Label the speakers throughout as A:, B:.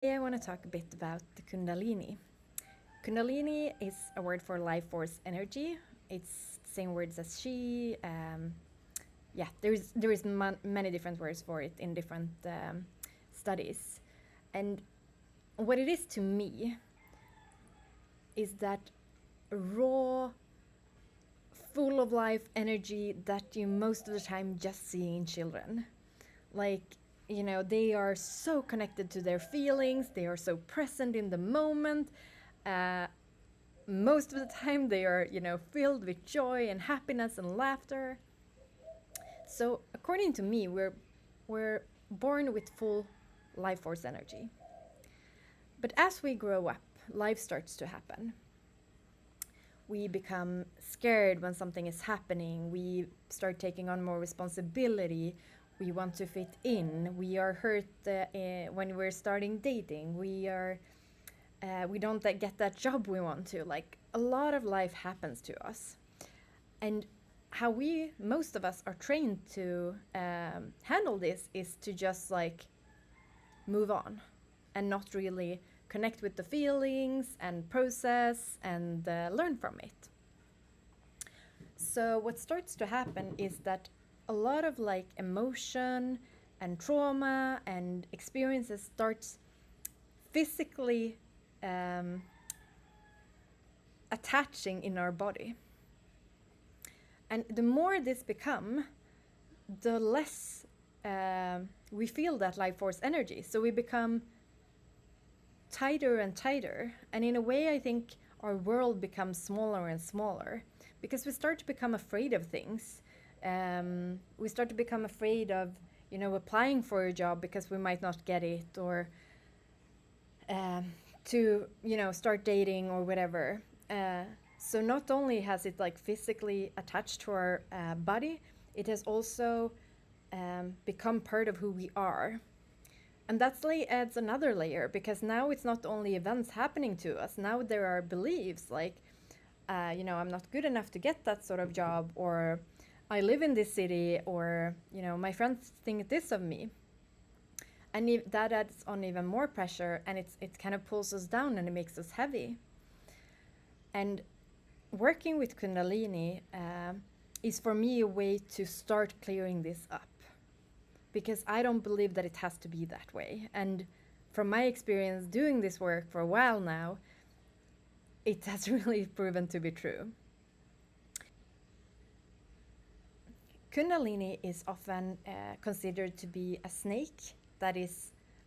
A: Today I want to talk a bit about the Kundalini. Kundalini is a word for life force energy. It's the same words as Chi. There is many different words for it in different studies. And what it is to me is that raw, full of life energy that you most of the time just see in children. Like, they are so connected to their feelings, they are so present in the moment. Uh, Most of the time, they are, filled with joy and happiness and laughter. So, according to me, we're born with full life force energy. But as we grow up, life starts to happen. We become scared when something is happening. We start taking on more responsibility. We want to fit in. We are hurt when we're starting dating. We don't get that job we want to. Like, a lot of life happens to us. And how most of us are trained to handle this is to just like move on and not really connect with the feelings and process and learn from it. So what starts to happen is that a lot of like emotion and trauma and experiences starts physically attaching in our body. And the more this become, the less we feel that life force energy. So we become tighter and tighter. And in a way, I think our world becomes smaller and smaller because we start to become afraid of things. We start to become afraid of, applying for a job because we might not get it, or to, start dating or whatever. So not only has it like physically attached to our body, it has also become part of who we are. And that adds another layer, because now it's not only events happening to us, now there are beliefs like, I'm not good enough to get that sort of job, or I live in this city, or, my friends think this of me. And that adds on even more pressure, and it kind of pulls us down and it makes us heavy. And working with Kundalini is for me a way to start clearing this up, because I don't believe that it has to be that way. And from my experience doing this work for a while now, it has really proven to be true. Kundalini is often considered to be a snake that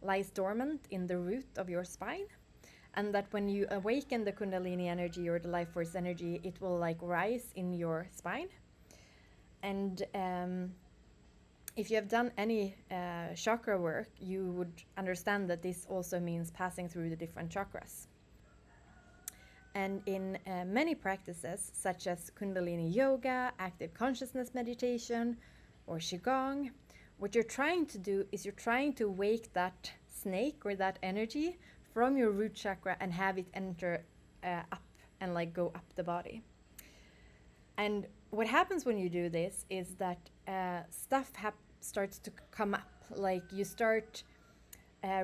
A: lies dormant in the root of your spine, and that when you awaken the Kundalini energy or the life force energy, it will like rise in your spine. And if you have done any chakra work, you would understand that this also means passing through the different chakras. And in many practices, such as Kundalini Yoga, active consciousness meditation, or Qigong, what you're trying to do is you're trying to wake that snake or that energy from your root chakra and have it enter up and like go up the body. And what happens when you do this is that stuff starts to come up. Like you start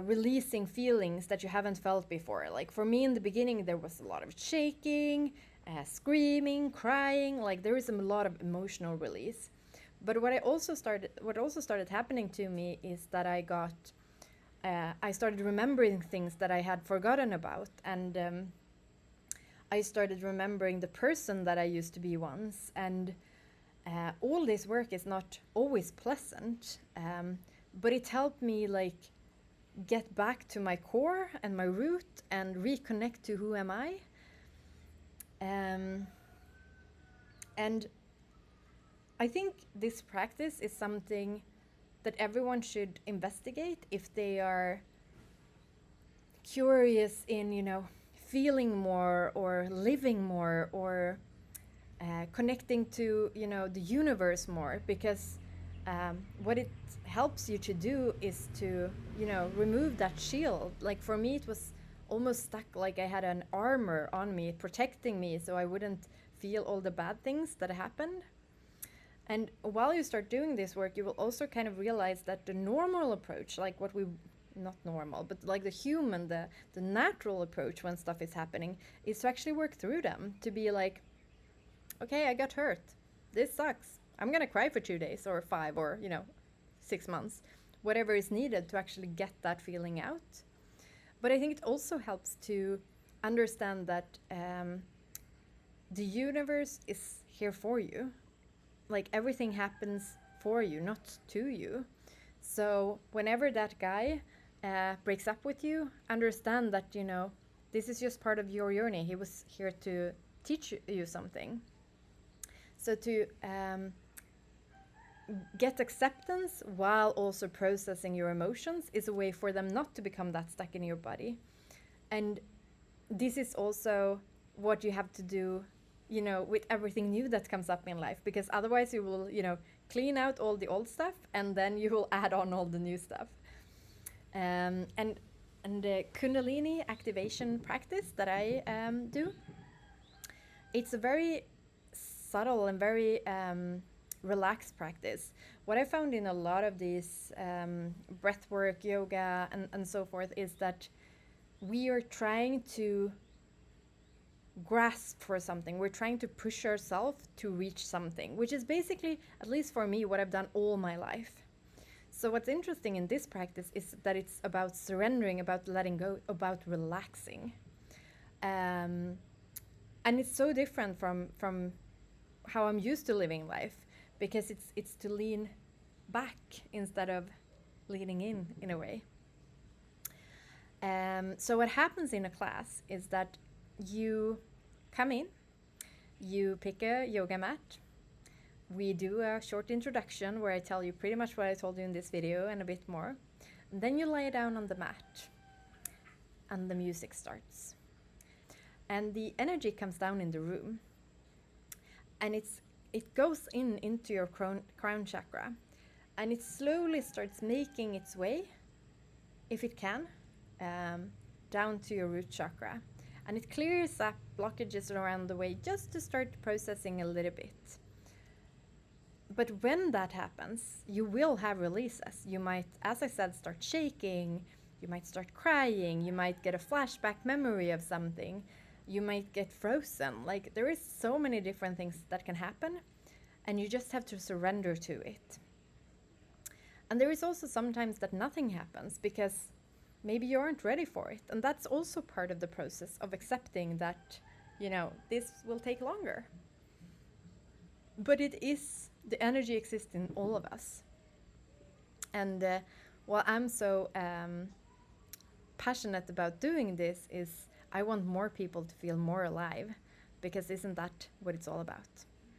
A: releasing feelings that you haven't felt before. Like for me in the beginning, there was a lot of shaking, screaming, crying. Like there is a lot of emotional release. But what also started happening to me is that I started remembering things that I had forgotten about, and I started remembering the person that I used to be once. And all this work is not always pleasant, but it helped me like get back to my core and my root and reconnect to who am I. And I think this practice is something that everyone should investigate if they are curious in, feeling more or living more or connecting to, the universe more, because what it helps you to do is to, remove that shield. Like for me, it was almost stuck, like I had an armor on me protecting me so I wouldn't feel all the bad things that happened. And while you start doing this work, you will also kind of realize that the normal approach, like what we not normal, but like the human, the natural approach when stuff is happening is to actually work through them, to be like, okay, I got hurt, this sucks, I'm gonna cry for 2 days or 5 or 6 months, whatever is needed to actually get that feeling out. But I think it also helps to understand that the universe is here for you. Like everything happens for you, not to you. So whenever that guy breaks up with you, understand that, this is just part of your journey. He was here to teach you something. So to get acceptance while also processing your emotions is a way for them not to become that stuck in your body. And this is also what you have to do, with everything new that comes up in life, because otherwise you will, clean out all the old stuff and then you will add on all the new stuff. And the Kundalini activation practice that I do, it's a very subtle and very relaxed practice. What I found in a lot of these breathwork, yoga, and so forth is that we are trying to grasp for something. We're trying to push ourselves to reach something, which is basically, at least for me, what I've done all my life. So what's interesting in this practice is that it's about surrendering, about letting go, about relaxing. And it's so different from how I'm used to living life, because it's to lean back instead of leaning in a way. So what happens in a class is that you come in, you pick a yoga mat, we do a short introduction where I tell you pretty much what I told you in this video and a bit more. And then you lay down on the mat and the music starts. And the energy comes down in the room, and it goes into your crown chakra, and it slowly starts making its way, if it can, down to your root chakra. And it clears up blockages around the way, just to start processing a little bit. But when that happens, you will have releases. You might, as I said, start shaking, you might start crying, you might get a flashback memory of something, you might get frozen. Like, there is so many different things that can happen, and you just have to surrender to it. And there is also sometimes that nothing happens because maybe you aren't ready for it. And that's also part of the process of accepting that, this will take longer. But the energy exists in all of us. And what I'm so passionate about doing this is I want more people to feel more alive, because isn't that what it's all about?